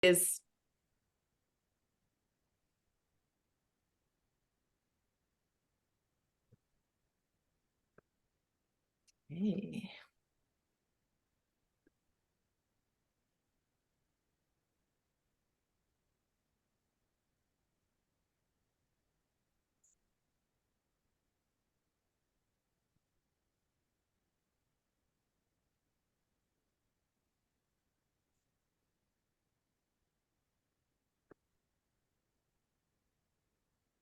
is hey.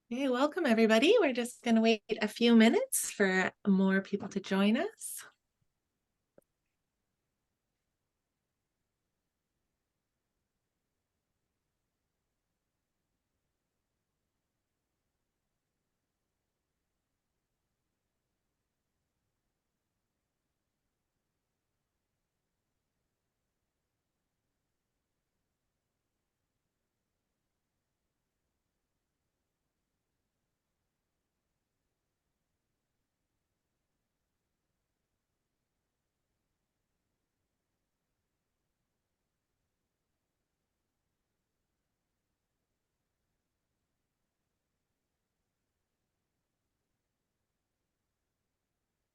Hey, welcome everybody. We're just going to wait a few minutes for more people to join us.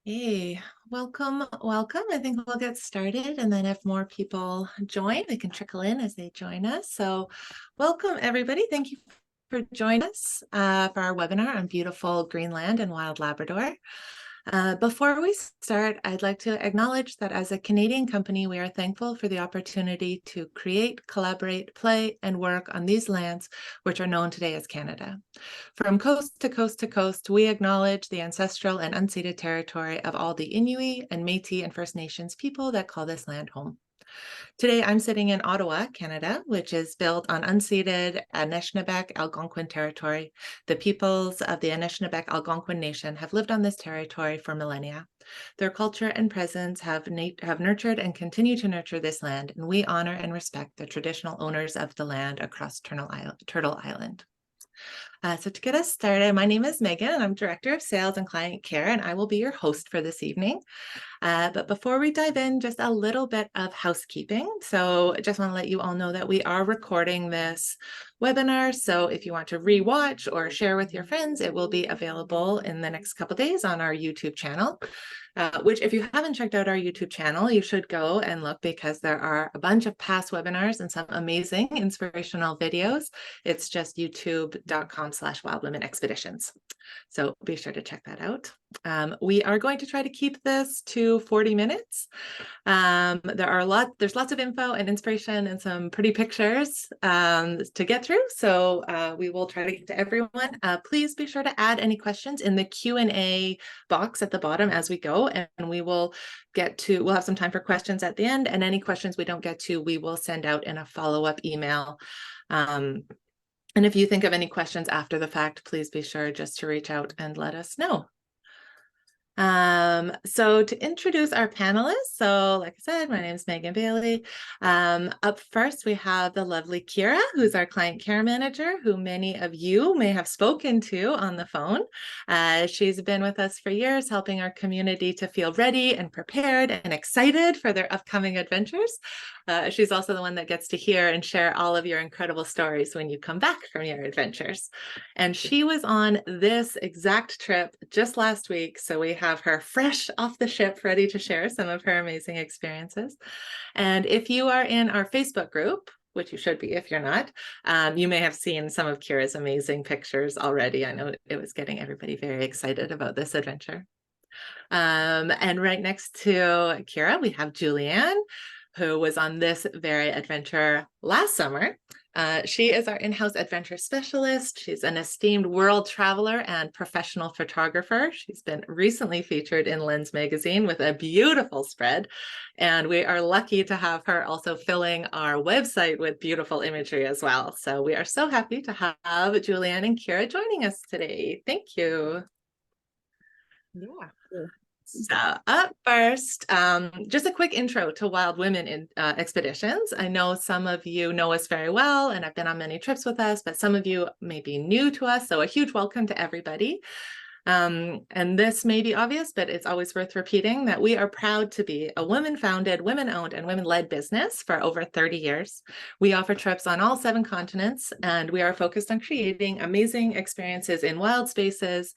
Hey, welcome. I think we'll get started, and then if more people join, they can trickle in as they join us. So welcome everybody. Thank you for joining us for our webinar on beautiful Greenland and wild Labrador. Before we start, I'd like to acknowledge that as a Canadian company, we are thankful for the opportunity to create, collaborate, play, and work on these lands, which are known today as Canada. From coast to coast to coast, we acknowledge the ancestral and unceded territory of all the Inuit and Métis and First Nations people that call this land home. Today, I'm sitting in Ottawa, Canada, which is built on unceded Anishinaabe Algonquin territory. The peoples of the Anishinaabe Algonquin Nation have lived on this territory for millennia. Their culture and presence have nurtured and continue to nurture this land, and we honor and respect the traditional owners of the land across Turtle Island. So to get us started, my name is Megan, and I'm Director of Sales and Client Care, and I will be your host for this evening. But before we dive in, just a little bit of housekeeping. So I just want to let you all know that we are recording this webinar. So if you want to rewatch or share with your friends, it will be available in the next couple of days on our YouTube channel. Which if you haven't checked out our YouTube channel, you should go and look because there are a bunch of past webinars and some amazing inspirational videos. It's just youtube.com/wildwomenexpeditions. So be sure to check that out. We are going to try to keep this to 40 minutes. There's lots of info and inspiration and some pretty pictures to get through. So we will try to get to everyone. Please be sure to add any questions in the Q&A box at the bottom as we go, and we'll have some time for questions at the end, and any questions we don't get to, we will send out in a follow-up email. And if you think of any questions after the fact, please be sure just to reach out and let us know. So to introduce our panelists, so like I said, my name is Megan Bailey. Up first, we have the lovely Kira, who's our client care manager, who many of you may have spoken to on the phone. She's been with us for years, helping our community to feel ready and prepared and excited for their upcoming adventures. She's also the one that gets to hear and share all of your incredible stories when you come back from your adventures. And she was on this exact trip just last week, so we have her fresh off the ship, ready to share some of her amazing experiences. And if you are in our Facebook group, which you should be if you're not, you may have seen some of Kira's amazing pictures already. I know it was getting everybody very excited about this adventure. And right next to Kira, we have Julianne, who was on this very adventure last summer. She is our in-house adventure specialist. She's an esteemed world traveler and professional photographer. She's been recently featured in Lens magazine with a beautiful spread. And we are lucky to have her also filling our website with beautiful imagery as well. So we are so happy to have Julianne and Kira joining us today. Thank you. Yeah. So up first, just a quick intro to Wild Women in Expeditions. I know some of you know us very well and have been on many trips with us, but some of you may be new to us. So a huge welcome to everybody. And this may be obvious, but it's always worth repeating that we are proud to be a women-founded, women-owned, and women-led business for over 30 years. We offer trips on all 7 continents, and we are focused on creating amazing experiences in wild spaces,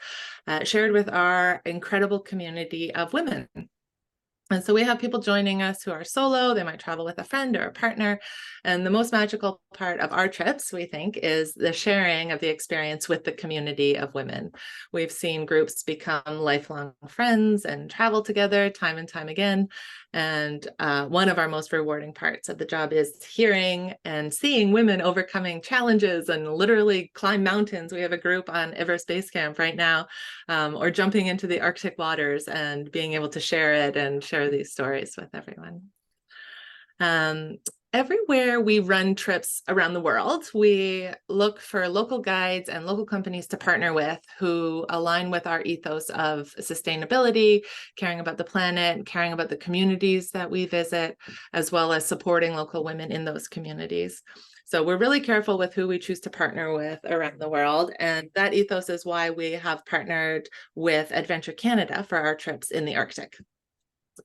shared with our incredible community of women. And so we have people joining us who are solo, they might travel with a friend or a partner. And the most magical part of our trips, we think, is the sharing of the experience with the community of women. We've seen groups become lifelong friends and travel together time and time again. And one of our most rewarding parts of the job is hearing and seeing women overcoming challenges and literally climb mountains. We have a group on Everest Base Camp right now, or jumping into the Arctic waters and being able to share it and share these stories with everyone. Everywhere we run trips around the world, we look for local guides and local companies to partner with who align with our ethos of sustainability, caring about the planet, caring about the communities that we visit, as well as supporting local women in those communities. So we're really careful with who we choose to partner with around the world. And that ethos is why we have partnered with Adventure Canada for our trips in the Arctic.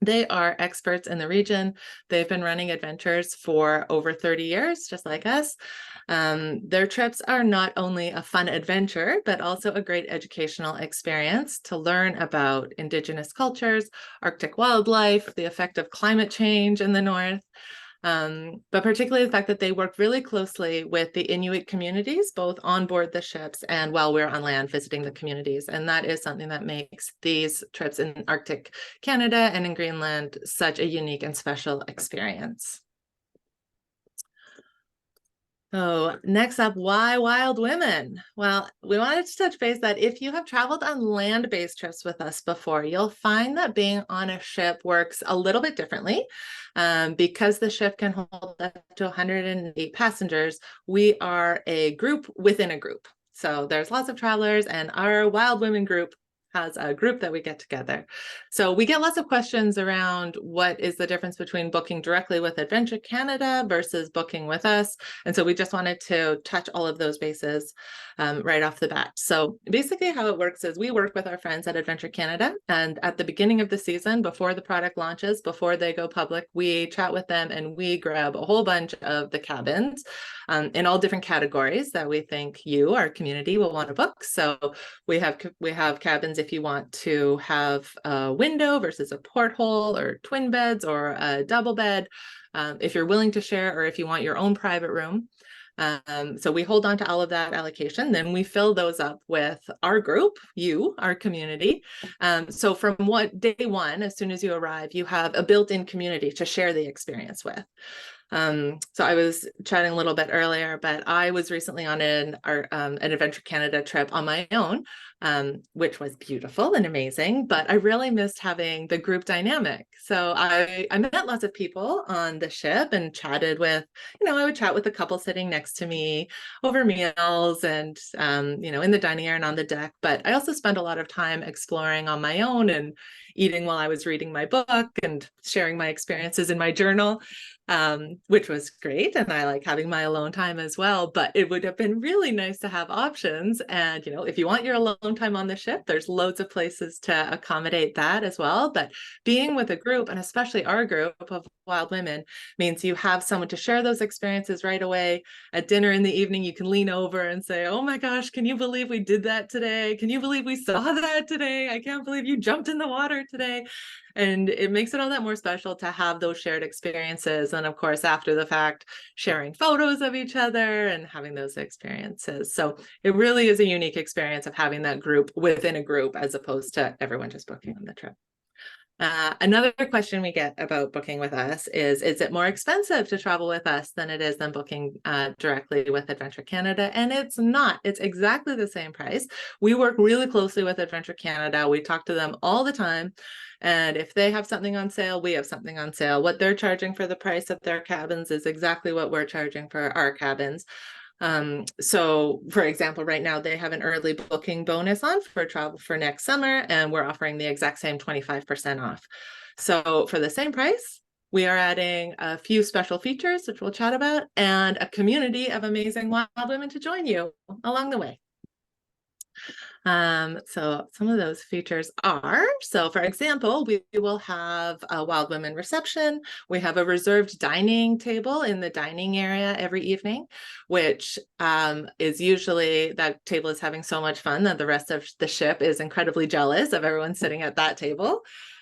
They are experts in the region. They've been running adventures for over 30 years, just like us. Their trips are not only a fun adventure, but also a great educational experience to learn about Indigenous cultures, Arctic wildlife, the effect of climate change in the North. But particularly the fact that they work really closely with the Inuit communities, both on board the ships and while we're on land visiting the communities. And that is something that makes these trips in Arctic Canada and in Greenland such a unique and special experience. So next up, why wild women? Well, we wanted to touch base that if you have traveled on land-based trips with us before, you'll find that being on a ship works a little bit differently. Because the ship can hold up to 108 passengers, we are a group within a group. So there's lots of travelers, and our Wild Women group has a group that we get together. So we get lots of questions around what is the difference between booking directly with Adventure Canada versus booking with us. And so we just wanted to touch all of those bases right off the bat. So basically how it works is we work with our friends at Adventure Canada, and at the beginning of the season, before the product launches, before they go public, we chat with them and we grab a whole bunch of the cabins in all different categories that we think you, our community, will want to book. So we have cabins if you want to have a window versus a porthole, or twin beds or a double bed, if you're willing to share, or if you want your own private room. So we hold on to all of that allocation, then we fill those up with our group, you, our community. So from day one, as soon as you arrive, you have a built-in community to share the experience with. So I was chatting a little bit earlier, but I was recently on an Adventure Canada trip on my own, which was beautiful and amazing, but I really missed having the group dynamic. So I met lots of people on the ship and chatted with, I would chat with a couple sitting next to me over meals and, in the dining area and on the deck. But I also spent a lot of time exploring on my own and eating while I was reading my book and sharing my experiences in my journal, which was great. And I like having my alone time as well, but it would have been really nice to have options. And, if you want your alone time on the ship, there's loads of places to accommodate that as well. But being with a group, and especially our group of wild women, means you have someone to share those experiences right away. At dinner in the evening, you can lean over and say, oh my gosh, can you believe we did that today? Can you believe we saw that today? I can't believe you jumped in the water today. And it makes it all that more special to have those shared experiences. And of course, after the fact, sharing photos of each other and having those experiences. So it really is a unique experience of having that group within a group, as opposed to everyone just booking on the trip. Another question we get about booking with us is it more expensive to travel with us than it is than booking directly with Adventure Canada? And it's not. It's exactly the same price. We work really closely with Adventure Canada. We talk to them all the time. And if they have something on sale, we have something on sale. What they're charging for the price of their cabins is exactly what we're charging for our cabins. So for example, right now they have an early booking bonus on for travel for next summer, and we're offering the exact same 25% off. So for the same price, we are adding a few special features, which we'll chat about, and a community of amazing wild women to join you along the way. So some of those features are, so for example, we will have a Wild Women reception. We have a reserved dining table in the dining area every evening, which is usually, that table is having so much fun that the rest of the ship is incredibly jealous of everyone sitting at that table.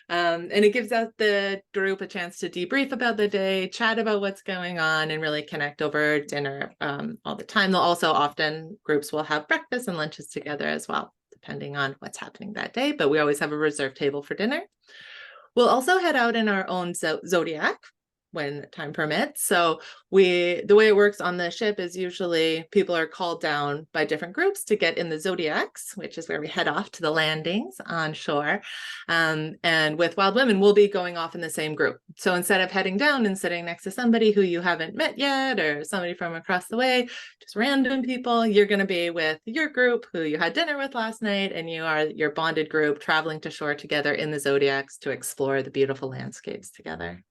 And it gives out the group a chance to debrief about the day, chat about what's going on, and really connect over dinner all the time. They'll also often, groups will have breakfast and lunches together as well, depending on what's happening that day. But we always have a reserved table for dinner. We'll also head out in our own zodiac when time permits. So the way it works on the ship is usually people are called down by different groups to get in the zodiacs, which is where we head off to the landings on shore. And with Wild Women, we'll be going off in the same group. So instead of heading down and sitting next to somebody who you haven't met yet, or somebody from across the way, just random people, you're going to be with your group who you had dinner with last night, and you are your bonded group traveling to shore together in the zodiacs to explore the beautiful landscapes together.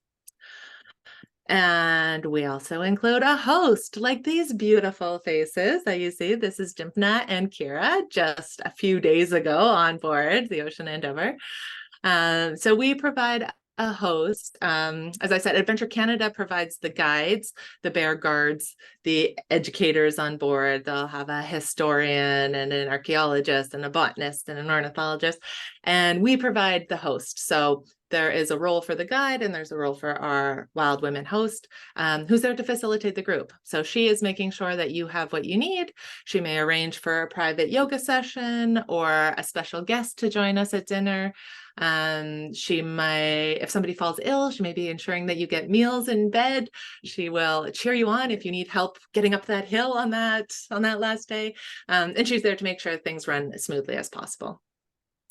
And we also include a host, like these beautiful faces that you see. This is Jimpna and Kira, just a few days ago on board the Ocean Endeavour. So we provide a host. As I said, Adventure Canada provides the guides, the bear guards, the educators on board. They'll have a historian and an archaeologist and a botanist and an ornithologist, and we provide the host. So there is a role for the guide and there's a role for our Wild Women host, who's there to facilitate the group. So she is making sure that you have what you need. She may arrange for a private yoga session or a special guest to join us at dinner. She might, if somebody falls ill, she may be ensuring that you get meals in bed. She will cheer you on if you need help getting up that hill on that last day. And she's there to make sure things run as smoothly as possible.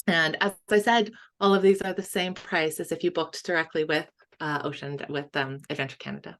And as I said, all of these are the same price as if you booked directly with Adventure Canada.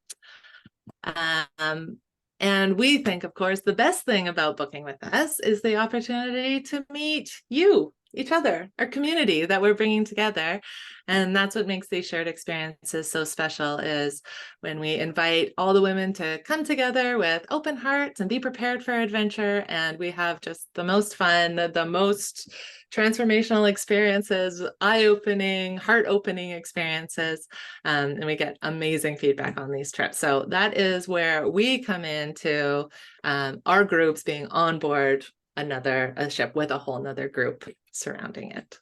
And we think, of course, the best thing about booking with us is the opportunity to meet you, each other, our community that we're bringing together. And that's what makes these shared experiences so special, is when we invite all the women to come together with open hearts and be prepared for adventure. And we have just the most fun, the most transformational experiences, eye-opening, heart-opening experiences. And we get amazing feedback on these trips. So that is where we come into our groups being on board a ship with a whole nother group surrounding it.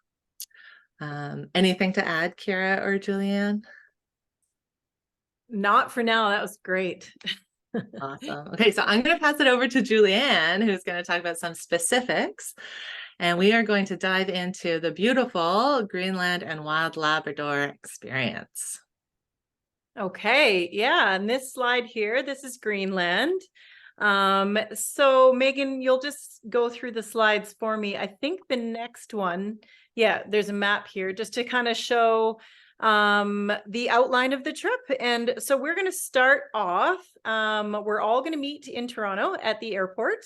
Anything to add, Kira or Julianne? Not for now. That was great. Awesome. Okay, so I'm going to pass it over to Julianne, who's going to talk about some specifics. And we are going to dive into the beautiful Greenland and Wild Labrador experience. Okay, yeah, and this slide here, this is Greenland. So Megan, you'll just go through the slides for me. I think the next one, yeah, there's a map here just to kind of show the outline of the trip. And so we're going to start off, we're all going to meet in Toronto at the airport.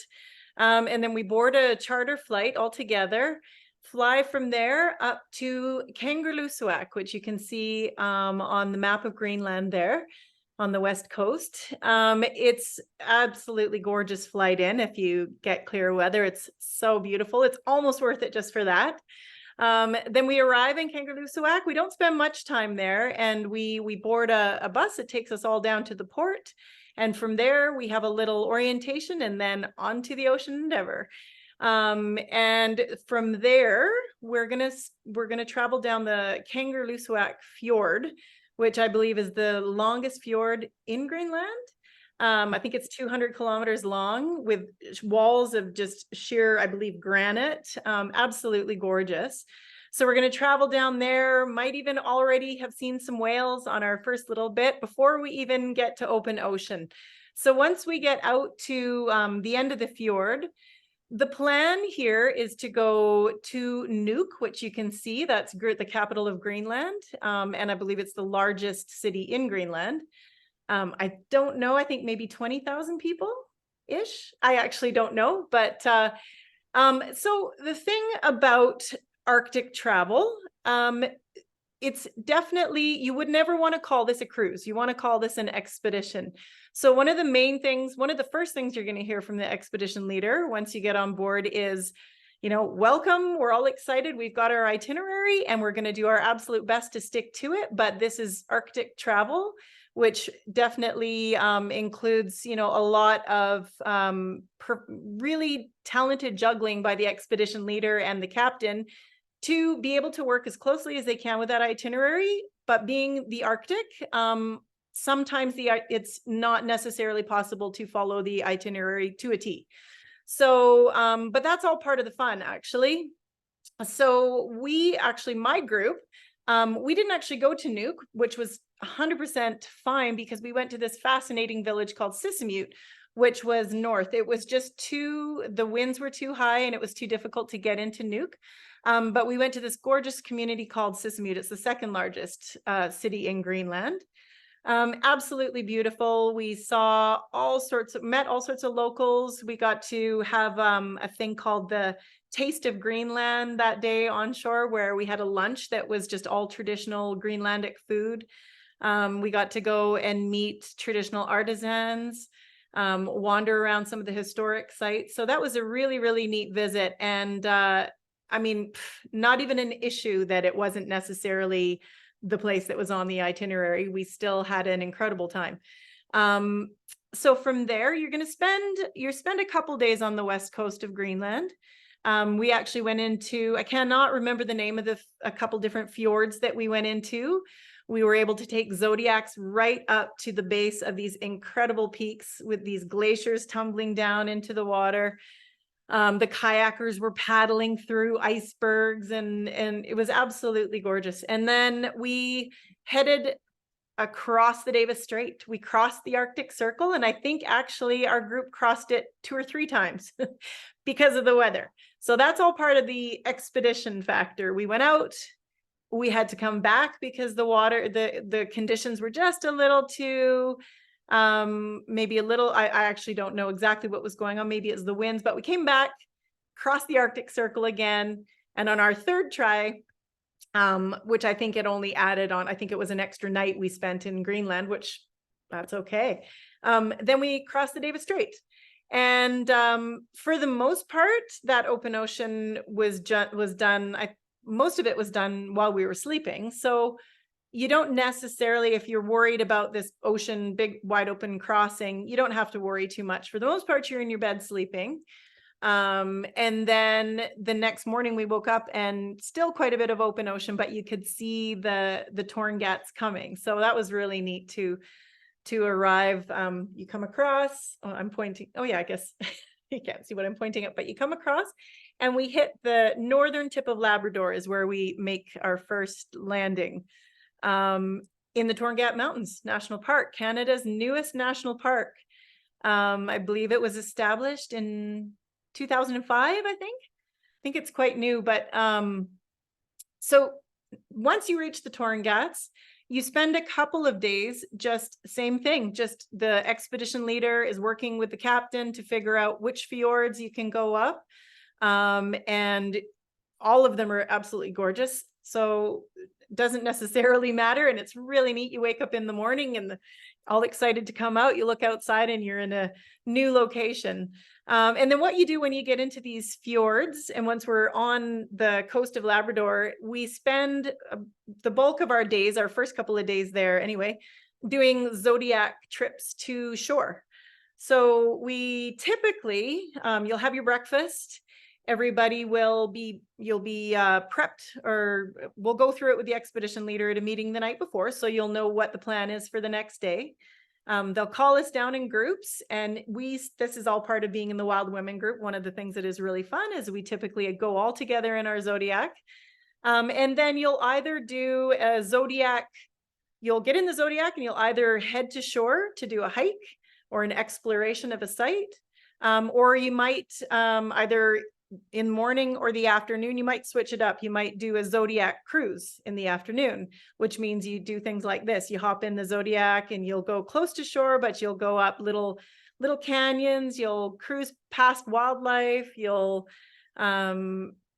And then we board a charter flight all together, fly from there up to Kangerlussuaq, which you can see on the map of Greenland there on the west coast. It's absolutely gorgeous flight in if you get clear weather. It's so beautiful. It's almost worth it just for that. Then we arrive in Kangerlussuaq. We don't spend much time there, and we board a bus that takes us all down to the port. And from there, we have a little orientation and then onto the Ocean Endeavour. And from there, we're gonna travel down the Kangerlussuaq Fjord, which I believe is the longest fjord in Greenland. I think it's 200 kilometers long with walls of just sheer, I believe, granite. Absolutely gorgeous. So we're going to travel down there, might even already have seen some whales on our first little bit before we even get to open ocean. So once we get out to the end of the fjord, the plan here is to go to Nuuk, which you can see, that's the capital of Greenland. And I believe it's the largest city in Greenland. I don't know, I think maybe 20,000 people-ish. I actually don't know, but so the thing about Arctic travel, it's definitely, you would never want to call this a cruise. You want to call this an expedition. So one of the main things, one of the first things you're going to hear from the expedition leader once you get on board is welcome. We're all excited. We've got our itinerary and we're going to do our absolute best to stick to it. But this is Arctic travel, which definitely includes, a lot of really talented juggling by the expedition leader and the captain to be able to work as closely as they can with that itinerary. But being the Arctic, sometimes it's not necessarily possible to follow the itinerary to a T. So, but that's all part of the fun, actually. So my group, we didn't actually go to Nuuk, which was 100% fine because we went to this fascinating village called Sissimute, which was north. It was just the winds were too high and it was too difficult to get into Nuuk. But we went to this gorgeous community called Sissimute. It's the second largest city in Greenland. Absolutely beautiful. We met all sorts of locals. We got to have a thing called the Taste of Greenland that day on shore, where we had a lunch that was just all traditional Greenlandic food. We got to go and meet traditional artisans, wander around some of the historic sites. So that was a really, really neat visit. And not even an issue that it wasn't necessarily the place that was on the itinerary. We still had an incredible time. So from there, you're spend a couple days on the west coast of Greenland. We actually went into, I cannot remember the name of a couple different fjords that we went into. We were able to take zodiacs right up to the base of these incredible peaks with these glaciers tumbling down into the water. The kayakers were paddling through icebergs and it was absolutely gorgeous. And then we headed across the Davis Strait. We crossed the Arctic Circle, and I think actually our group crossed it 2 or 3 times because of the weather. So that's all part of the expedition factor. We went out, we had to come back because the conditions were just a little too maybe a little, I actually don't know exactly what was going on. Maybe it's the winds, but we came back, crossed the Arctic Circle again. And on our third try, which I think it only added on, I think it was an extra night we spent in Greenland, which that's okay. Then we crossed the Davis Strait. And for the most part, that open ocean was done. Most of it was done while we were sleeping. So you don't necessarily, if you're worried about this ocean, big, wide open crossing, you don't have to worry too much. For the most part, you're in your bed sleeping. And then the next morning we woke up and still quite a bit of open ocean, but you could see the Torngats coming. So that was really neat to arrive. You come across, I'm pointing. Oh yeah, I guess you can't see what I'm pointing at, but you come across and we hit the northern tip of Labrador is where we make our first landing. In the Torngat Mountains National Park, Canada's newest national park. I believe it was established in 2005, I think it's quite new, but so once you reach the Torngats, you spend a couple of days, just same thing, just the expedition leader is working with the captain to figure out which fjords you can go up. And all of them are absolutely gorgeous. So doesn't necessarily matter. And it's really neat. You wake up in the morning and all excited to come out. You look outside and you're in a new location. And then what you do when you get into these fjords, and once we're on the coast of Labrador, we spend the bulk of our days, our first couple of days there anyway, doing zodiac trips to shore. So we typically, you'll have your breakfast. Everybody you'll be prepped, or we'll go through it with the expedition leader at a meeting the night before. So you'll know what the plan is for the next day. They'll call us down in groups, and this is all part of being in the Wild Women group. One of the things that is really fun is we typically go all together in our zodiac. And then you'll either do a zodiac, you'll get in the zodiac and you'll either head to shore to do a hike or an exploration of a site. Or you might either in the morning or the afternoon, you might switch it up. You might do a zodiac cruise in the afternoon, which means you do things like this. You hop in the zodiac and you'll go close to shore, but you'll go up little canyons. You'll cruise past wildlife.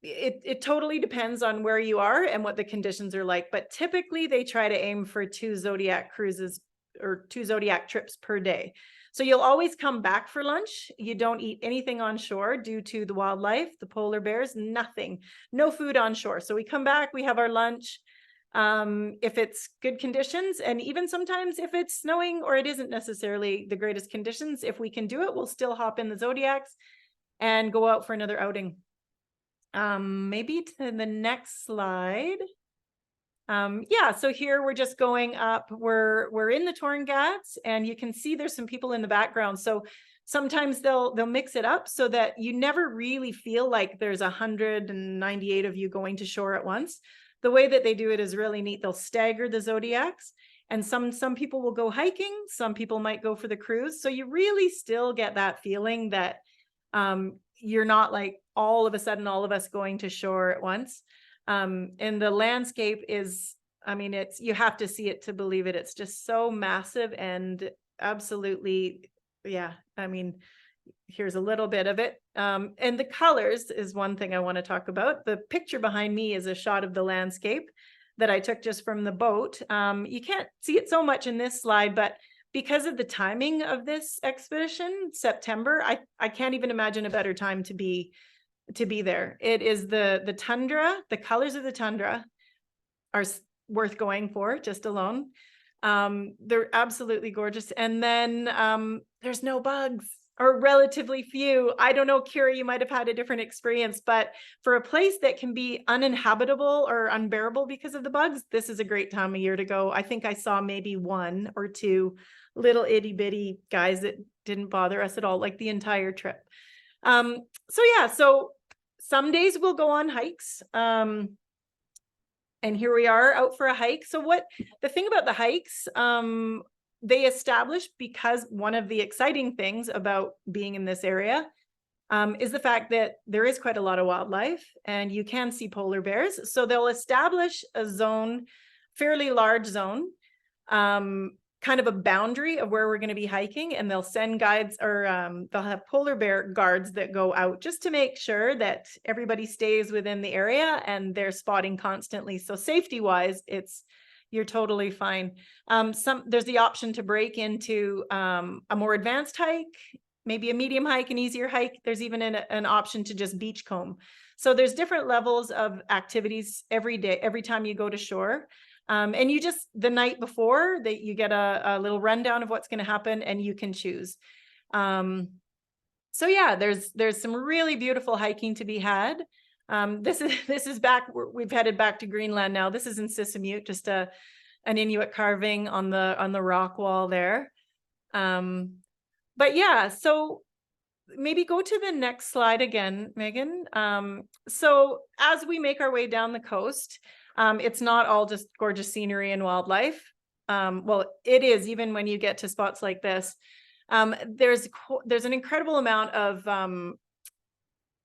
It totally depends on where you are and what the conditions are like. But typically they try to aim for 2 zodiac cruises or 2 zodiac trips per day. So you'll always come back for lunch. You don't eat anything on shore due to the wildlife, the polar bears, nothing, no food on shore. So we come back, we have our lunch. If it's good conditions, and even sometimes if it's snowing or it isn't necessarily the greatest conditions, if we can do it, we'll still hop in the Zodiacs and go out for another outing. Maybe to the next slide. Yeah, so here we're just going up. We're in the Torngats, and you can see there's some people in the background. So sometimes they'll mix it up so that you never really feel like there's 198 of you going to shore at once. The way that they do it is really neat. They'll stagger the Zodiacs, and some people will go hiking, some people might go for the cruise. So you really still get that feeling that you're not like all of a sudden all of us going to shore at once. And the landscape is, I mean, it's, you have to see it to believe it. It's just so massive and absolutely, yeah. I mean, here's a little bit of it. And the colors is one thing I want to talk about. The picture behind me is a shot of the landscape that I took just from the boat. You can't see it so much in this slide, but because of the timing of this expedition, September, I can't even imagine a better time to be there. It is the tundra. The colors of the tundra are worth going for just alone. They're absolutely gorgeous. And then there's no bugs, or relatively few. I don't know, Kira, you might have had a different experience, but for a place that can be uninhabitable or unbearable because of the bugs, this is a great time of year to go. I think I saw maybe 1 or 2 little itty bitty guys that didn't bother us at all, like the entire trip. So yeah, so some days we'll go on hikes. And here we are out for a hike. So what the thing about the hikes, they established, because one of the exciting things about being in this area is the fact that there is quite a lot of wildlife and you can see polar bears. So they'll establish a zone, fairly large zone, kind of a boundary of where we're going to be hiking, and they'll send guides, or they'll have polar bear guards that go out just to make sure that everybody stays within the area and they're spotting constantly. So safety wise, you're totally fine. There's the option to break into a more advanced hike, maybe a medium hike, an easier hike. There's even an option to just beachcomb. So there's different levels of activities every day, every time you go to shore. And you just, the night before, that you get a little rundown of what's going to happen, and you can choose. So yeah, there's some really beautiful hiking to be had. This is back, we've headed back to Greenland now. This is in Sissamute, just an Inuit carving on the rock wall there. But yeah, so maybe go to the next slide again, Megan. So as we make our way down the coast, it's not all just gorgeous scenery and wildlife. Well, it is, even when you get to spots like this. There's an incredible amount of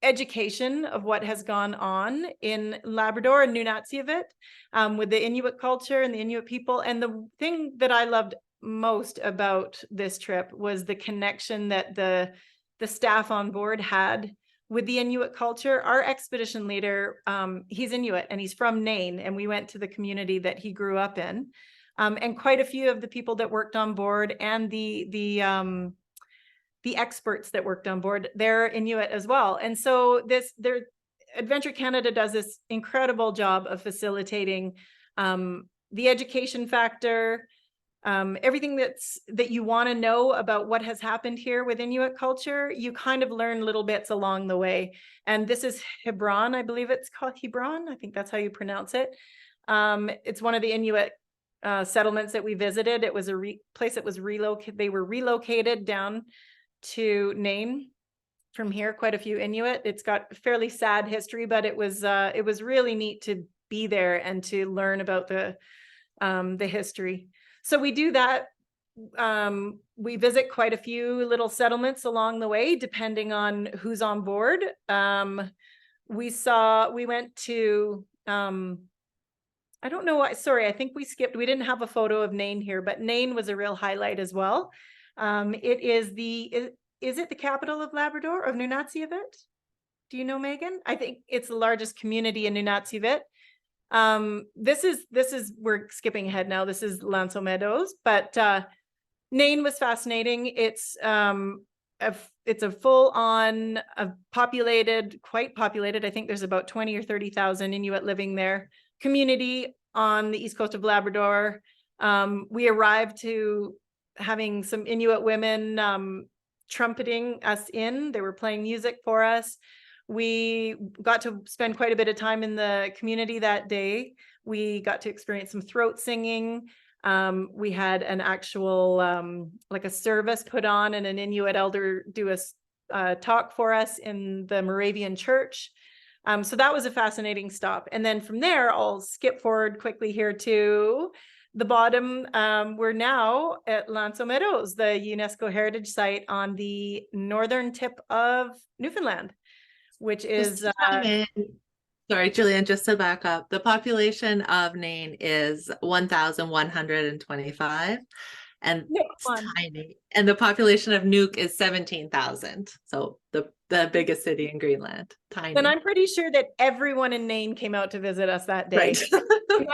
education of what has gone on in Labrador and Nunatsiavut, with the Inuit culture and the Inuit people. And the thing that I loved most about this trip was the connection that the staff on board had with the Inuit culture. Our expedition leader, he's Inuit and he's from Nain, and we went to the community that he grew up in. And quite a few of the people that worked on board, and the experts that worked on board, they're Inuit as well. And so Adventure Canada does this incredible job of facilitating the education factor, everything that you want to know about what has happened here with Inuit culture. You kind of learn little bits along the way. And this is Hebron, I believe it's called Hebron. I think that's how you pronounce it. It's one of the Inuit settlements that we visited. It was a place that was relocated. They were relocated down to Nain from here. Quite a few Inuit. It's got a fairly sad history, but it was really neat to be there and to learn about the history. So we do that. We visit quite a few little settlements along the way, depending on who's on board. We went to, I don't know why, sorry, I think we didn't have a photo of Nain here, but Nain was a real highlight as well. It is is it the capital of Labrador, of Nunatsiavut? Do you know, Megan? I think it's the largest community in Nunatsiavut. This is we're skipping ahead now. This is L'Anse aux Meadows, but Nain was fascinating. It's a full-on populated, quite populated. I think there's about 20 or 30,000 Inuit living there. Community on the east coast of Labrador. We arrived to having some Inuit women trumpeting us in. They were playing music for us. We got to spend quite a bit of time in the community that day. We got to experience some throat singing. We had an actual like a service put on, and an Inuit elder do a talk for us in the Moravian church. So that was a fascinating stop. And then from there, I'll skip forward quickly here to the bottom. We're now at L'Anse aux Meadows, the UNESCO Heritage Site on the northern tip of Newfoundland, which is Sorry, Julian, just to back up, the population of Nain is 1,125, and it's tiny. And the population of Nuuk is 17,000. So the biggest city in Greenland. Tiny. And I'm pretty sure that everyone in Nain came out to visit us that day.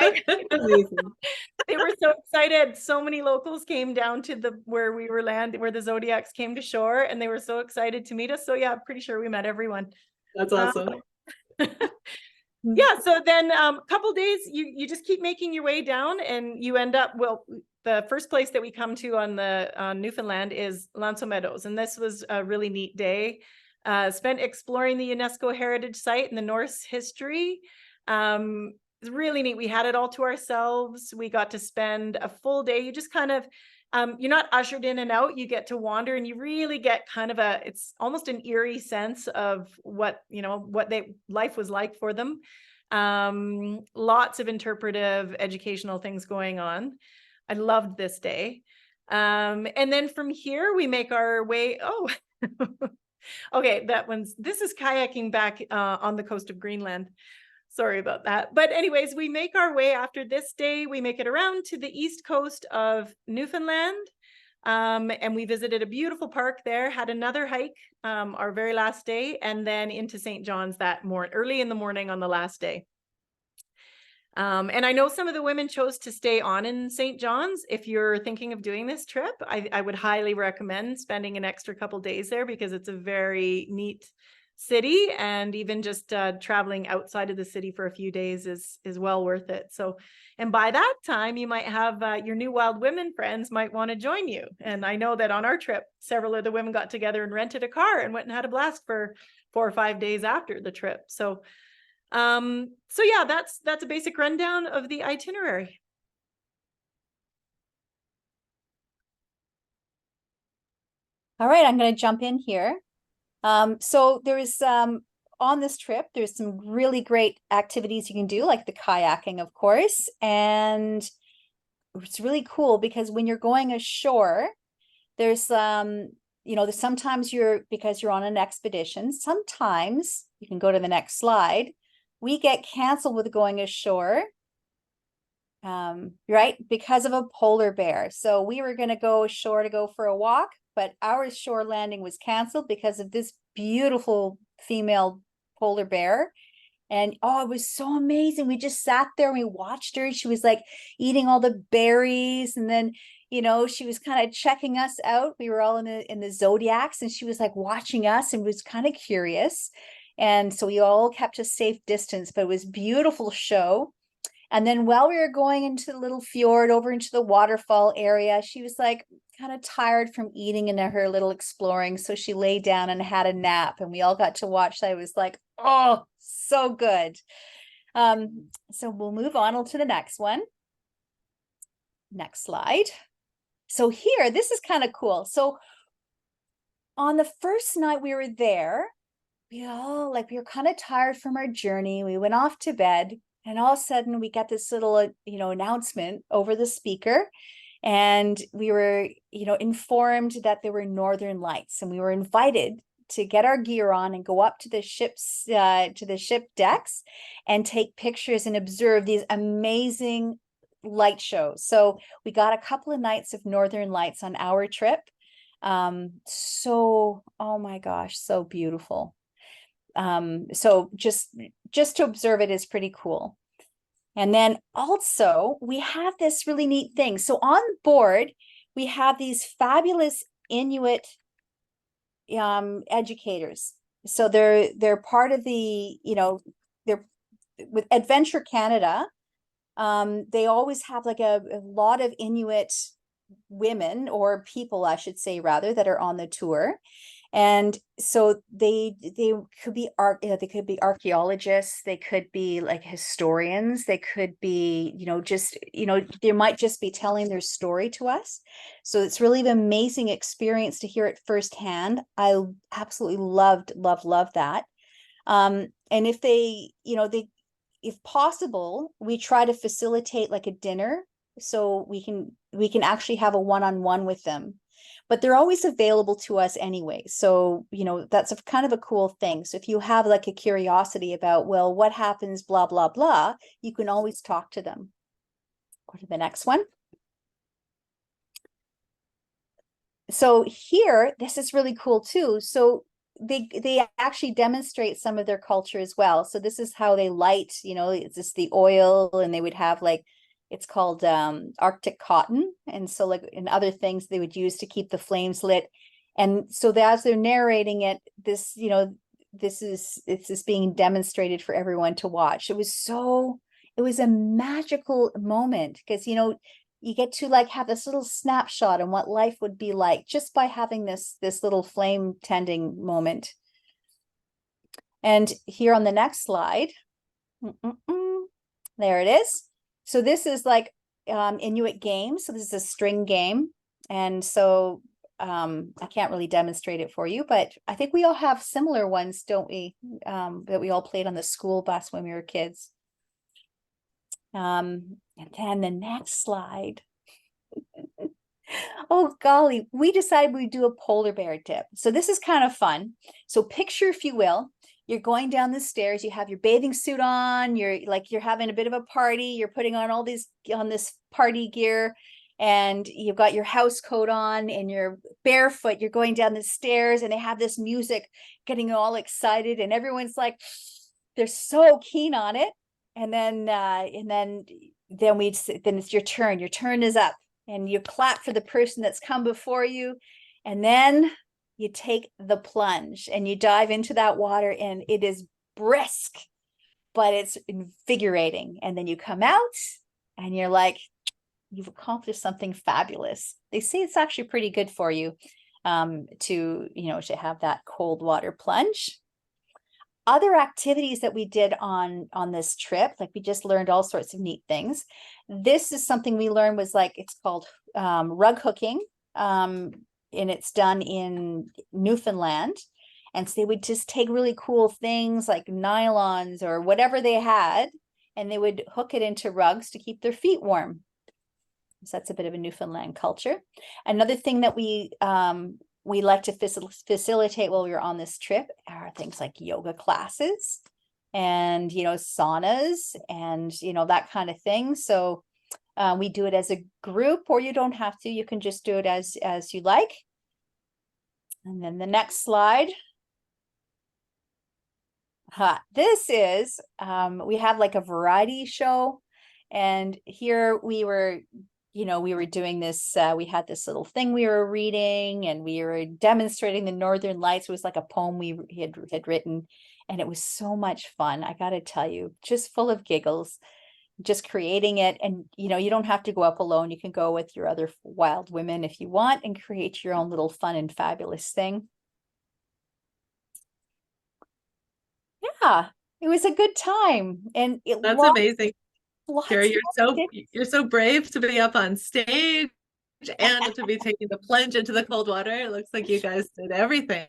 Right. They were so excited. So many locals came down to where we were where the Zodiacs came to shore, and they were so excited to meet us. So yeah, I'm pretty sure we met everyone. That's awesome. Yeah, so then a couple days, you just keep making your way down, and you end up, well, the first place that we come to on Newfoundland is L'Anse aux Meadows, and this was a really neat day. Spent exploring the UNESCO Heritage Site and the Norse history. It's really neat. We had it all to ourselves. We got to spend a full day. You just kind of you're not ushered in and out. You get to wander, and you really get kind of it's almost an eerie sense of what life was like for them. Lots of interpretive educational things going on. I loved this day. And then from here we make our way. Okay, this is kayaking back on the coast of Greenland. Sorry about that. But anyways, we make our way after this day. We make it around to the east coast of Newfoundland. And we visited a beautiful park there, had another hike our very last day, and then into St. John's early in the morning on the last day. And I know some of the women chose to stay on in St. John's. If you're thinking of doing this trip, I would highly recommend spending an extra couple days there, because it's a very neat city, and even just traveling outside of the city for a few days is well worth it. So, and by that time you might have your new wild women friends might want to join you. And I know that on our trip, several of the women got together and rented a car and went and had a blast for 4 or 5 days after the trip. So yeah, that's a basic rundown of the itinerary. All right, I'm going to jump in here. So there's on this trip, there's some really great activities you can do, like the kayaking, of course. And it's really cool because when you're going ashore, there's sometimes because you're on an expedition, sometimes you can go to the next slide. We get canceled with going ashore, right? Because of a polar bear. So we were going to go ashore to go for a walk, but our shore landing was canceled because of this beautiful female polar bear. And it was so amazing. We just sat there and we watched her. She was like eating all the berries, and then she was kind of checking us out. We were all in the Zodiacs, and she was like watching us and was kind of curious. And so we all kept a safe distance, but it was a beautiful show. And then while we were going into the little fjord over into the waterfall area, she was like kind of tired from eating and her little exploring. So she lay down and had a nap, and we all got to watch that. It was like, oh, so good. So we'll move on to the next one. Next slide. So here, this is kind of cool. So on the first night we were there, we were kind of tired from our journey. We went off to bed. And all of a sudden we get this little, announcement over the speaker, and we were, informed that there were northern lights, and we were invited to get our gear on and go up to the ship decks and take pictures and observe these amazing light shows. So we got a couple of nights of northern lights on our trip. Oh my gosh, so beautiful. So just to observe it is pretty cool. And then also we have this really neat thing. So on board, we have these fabulous Inuit educators. So they're part of the, they're with Adventure Canada. They always have like a lot of Inuit women, or people, I should say, rather, that are on the tour. And so they could be they could be archaeologists, they could be like historians, they could be, they might just be telling their story to us. So it's really an amazing experience to hear it firsthand. I absolutely loved that. And if if possible, we try to facilitate like a dinner, so we can actually have a one-on-one with them, but they're always available to us anyway. So, that's a kind of a cool thing. So if you have like a curiosity about, well, what happens, blah, blah, blah, you can always talk to them. Go to the next one. So here, this is really cool too. So they actually demonstrate some of their culture as well. So this is how they light, it's just the oil, and they would have like, it's called Arctic cotton. And so like in other things they would use to keep the flames lit. And so as they're narrating it, this, it's just being demonstrated for everyone to watch. It was a magical moment, because, you get to like have this little snapshot on what life would be like just by having this little flame tending moment. And here on the next slide, there it is. So this is like Inuit game. So this is a string game. And so I can't really demonstrate it for you, but I think we all have similar ones, don't we? That we all played on the school bus when we were kids. And then the next slide. Oh golly, we decided we'd do a polar bear tip. So this is kind of fun. So picture, if you will, you're going down the stairs, you have your bathing suit on, you're having a bit of a party, you're putting on this party gear, and you've got your house coat on, and you're barefoot, you're going down the stairs, and they have this music getting all excited, and everyone's like, they're so keen on it. And then it's your turn. Your turn is up, and you clap for the person that's come before you, and then you take the plunge and you dive into that water, and it is brisk, but it's invigorating. And then you come out, and you're like, you've accomplished something fabulous. They say it's actually pretty good for you to have that cold water plunge. Other activities that we did on this trip, like we just learned all sorts of neat things. This is something we learned, was like, it's called rug hooking, and it's done in Newfoundland. And so they would just take really cool things like nylons or whatever they had, and they would hook it into rugs to keep their feet warm. So that's a bit of a Newfoundland culture. Another thing that we like to facilitate while we were on this trip are things like yoga classes and, saunas and, that kind of thing. So we do it as a group, or you don't have to, you can just do it as you like. And then the next slide. This is, we have like a variety show, and here we were doing this, we had this little thing we were reading, and we were demonstrating the Northern Lights. It was like a poem we had written, and it was so much fun. I got to tell you, just full of giggles, just creating it. And, you don't have to go up alone. You can go with your other wild women if you want, and create your own little fun and fabulous thing. Yeah, it was a good time. And that's amazing. Carrie, you're so brave to be up on stage and to be taking the plunge into the cold water. It looks like you guys did everything.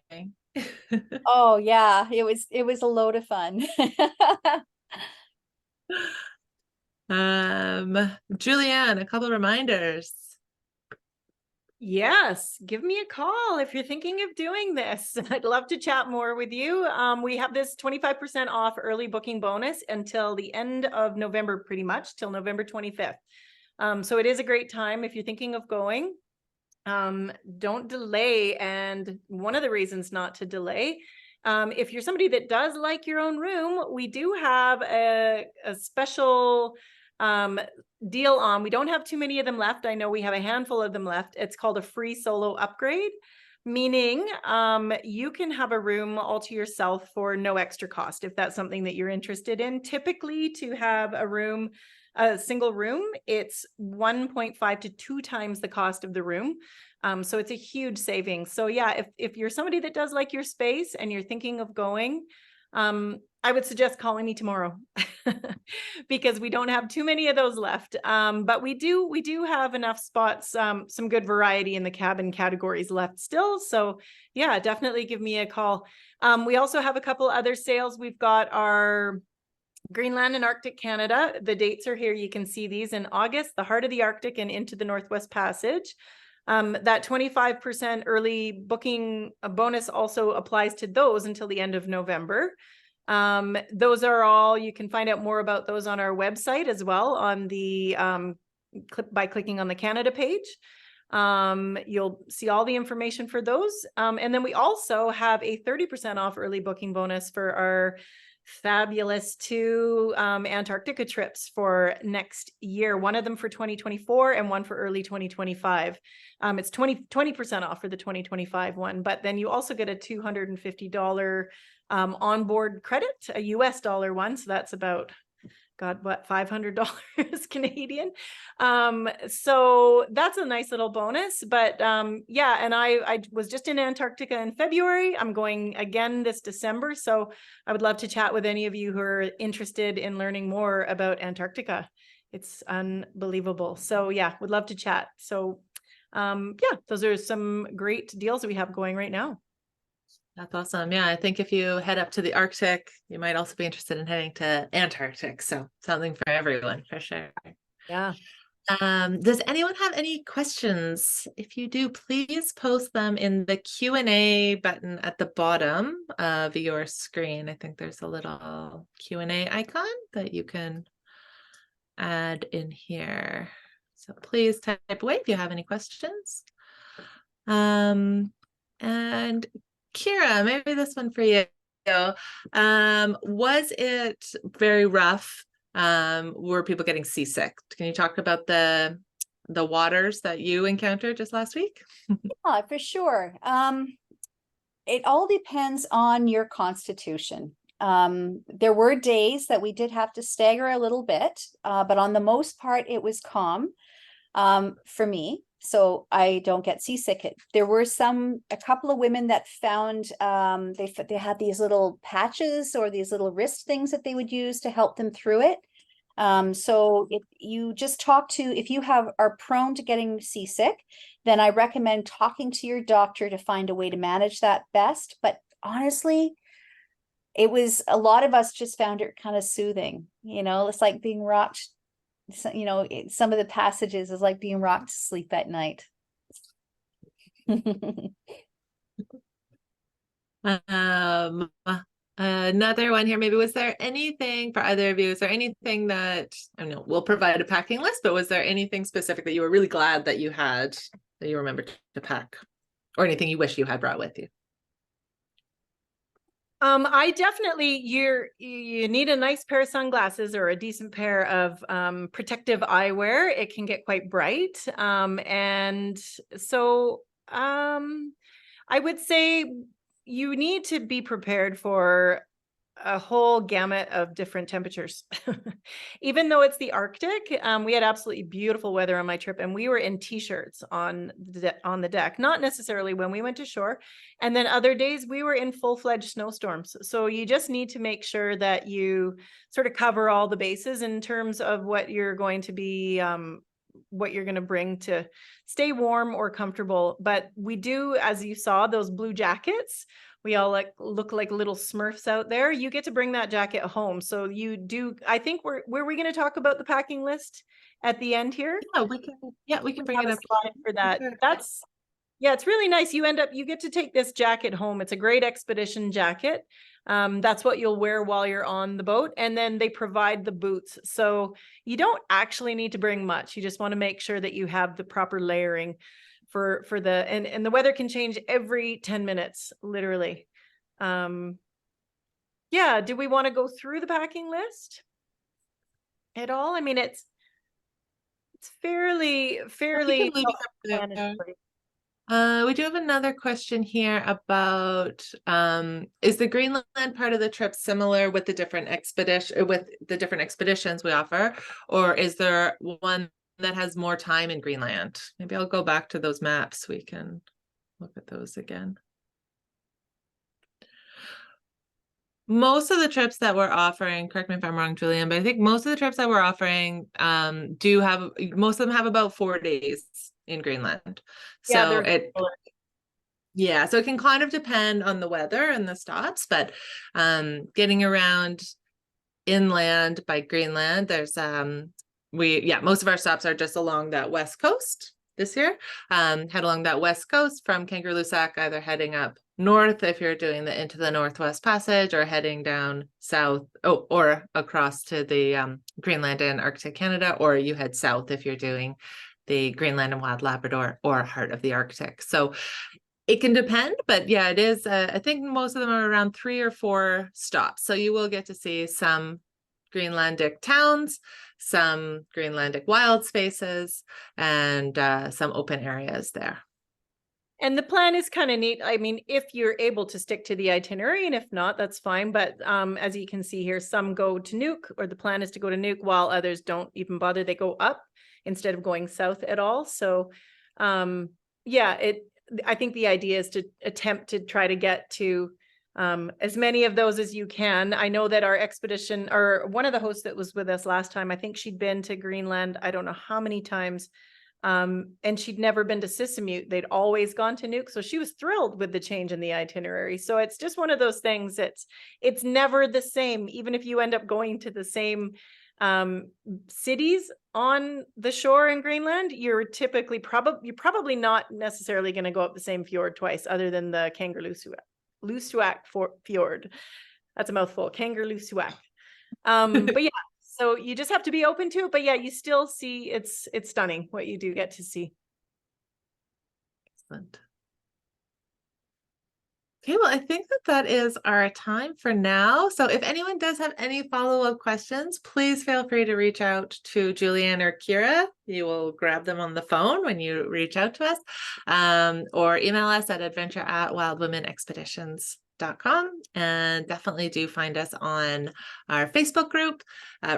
Oh yeah, it was a load of fun. Julianne, a couple of reminders. Yes, give me a call if you're thinking of doing this. I'd love to chat more with you. We have this 25% off early booking bonus until the end of November, pretty much till November 25th. So it is a great time if you're thinking of going. Don't delay. And one of the reasons not to delay, if you're somebody that does like your own room, we do have a special deal on. We don't have too many of them left. I know we have a handful of them left. It's called a free solo upgrade, meaning you can have a room all to yourself for no extra cost if that's something that you're interested in. Typically, to have a single room, it's 1.5 to 2 times the cost of the room. So it's a huge savings. So yeah, if you're somebody that does like your space and you're thinking of going, I would suggest calling me tomorrow because we don't have too many of those left. But we do have enough spots, some good variety in the cabin categories left still. So yeah, definitely give me a call. We also have a couple other sales. We've got our Greenland and Arctic Canada. The dates are here. You can see these in August, the heart of the Arctic and into the Northwest Passage. That 25% early booking bonus also applies to those until the end of November. Those are all, you can find out more about those on our website as well on the by clicking on the Canada page. You'll see all the information for those. And then we also have a 30% off early booking bonus for our fabulous 2 Antarctica trips for next year, one of them for 2024 and one for early 2025. It's 20% off for the 2025 one, but then you also get a $250 onboard credit, a US dollar one. So that's about, God, what, $500 Canadian. So that's a nice little bonus. But yeah, and I was just in Antarctica in February. I'm going again this December. So I would love to chat with any of you who are interested in learning more about Antarctica. It's unbelievable. So yeah, would love to chat. So yeah, those are some great deals that we have going right now. That's awesome. Yeah, I think if you head up to the Arctic, you might also be interested in heading to Antarctic. So something for everyone, for sure. Yeah. Does anyone have any questions? If you do, please post them in the Q&A button at the bottom of your screen. I think there's a little Q&A icon that you can add in here. So please type away if you have any questions. And Kira, maybe this one for you. Was it very rough? Were people getting seasick? Can you talk about the waters that you encountered just last week? Yeah, for sure. It all depends on your constitution. There were days that we did have to stagger a little bit, but on the most part, it was calm for me. So I don't get seasick. There were a couple of women that found they had these little patches or these little wrist things that they would use to help them through it. So if you just if you are prone to getting seasick, then I recommend talking to your doctor to find a way to manage that best. But honestly, a lot of us just found it kind of soothing. It's like being rocked. Some of the passages is like being rocked to sleep at night. Another one here, maybe. Was there anything for either of you? Is there anything that, I don't know, we'll provide a packing list, but was there anything specific that you were really glad that you had, that you remembered to pack, or anything you wish you had brought with you? I definitely, you need a nice pair of sunglasses or a decent pair of protective eyewear. It can get quite bright. And so I would say you need to be prepared for a whole gamut of different temperatures. Even though it's the Arctic, we had absolutely beautiful weather on my trip, and we were in t-shirts on the deck, not necessarily when we went to shore. And then other days we were in full-fledged snowstorms. So you just need to make sure that you sort of cover all the bases in terms of what you're going to be what you're going to bring to stay warm or comfortable. But we do, as you saw, those blue jackets, we all look like little Smurfs out there. You get to bring that jacket home. So you do, I think were we going to talk about the packing list at the end here? Yeah, we can bring it up for that. Sure. Yeah, it's really nice. You get to take this jacket home. It's a great expedition jacket. That's what you'll wear while you're on the boat. And then they provide the boots. So you don't actually need to bring much. You just want to make sure that you have the proper layering for and the weather can change every 10 minutes, literally. Yeah, do we want to go through the packing list at all? I mean, It's fairly We can leave it up self-explanatory. there. We do have another question here about is the Greenland part of the trip similar with the different expeditions we offer, or is there one that has more time in Greenland? Maybe I'll go back to those maps. We can look at those again. Most of the trips that we're offering, correct me if I'm wrong, Julian, but I think most of the trips that we're offering most of them have about 4 days in Greenland. Yeah, So so it can kind of depend on the weather and the stops, but getting around inland by Greenland, there's most of our stops are just along that west coast this year. Head along that west coast from Kangerlussuaq, either heading up north if you're doing the into the Northwest Passage, or heading down south, or across to the Greenland and Arctic Canada, or you head south if you're doing the Greenland and Wild Labrador or Heart of the Arctic. So it can depend, but yeah, it is. I think most of them are around 3 or 4 stops. So you will get to see some Greenlandic towns, some Greenlandic wild spaces, and some open areas there. And the plan is kind of neat. I mean, if you're able to stick to the itinerary, and if not, that's fine. But as you can see here, some go to Nuuk, or the plan is to go to Nuuk, while others don't even bother. They go up instead of going south at all. So I think the idea is to attempt to try to get to as many of those as you can. I know that our expedition, or one of the hosts that was with us last time, I think she'd been to Greenland, I don't know how many times, and she'd never been to Sisimiut. They'd always gone to Nuuk. So she was thrilled with the change in the itinerary. So it's just one of those things it's never the same, even if you end up going to the same cities on the shore in Greenland. You're probably not necessarily going to go up the same fjord twice, other than the Kangerlussuaq fjord. That's a mouthful. Kangerlussuaq. But yeah, so you just have to be open to it. But yeah, you still see it's stunning what you do get to see. Excellent. Okay, well, I think that is our time for now. So if anyone does have any follow-up questions, please feel free to reach out to Julianne or Kira. You will grab them on the phone when you reach out to us, or email us at adventure@wildwomenexpeditions.com. And definitely do find us on our Facebook group.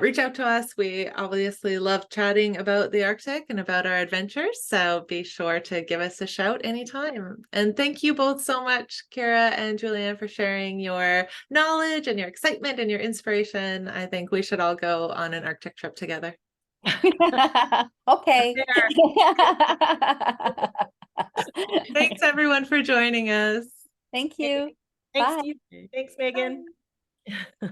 Reach out to us. We obviously love chatting about the Arctic and about our adventures, so be sure to give us a shout anytime. And thank you both so much, Kira and Julianne, for sharing your knowledge and your excitement and your inspiration. I think we should all go on an Arctic trip together. Okay. Thanks everyone for joining us. Thank you. Thanks, Bye. Steve. Thanks, Megan. Bye.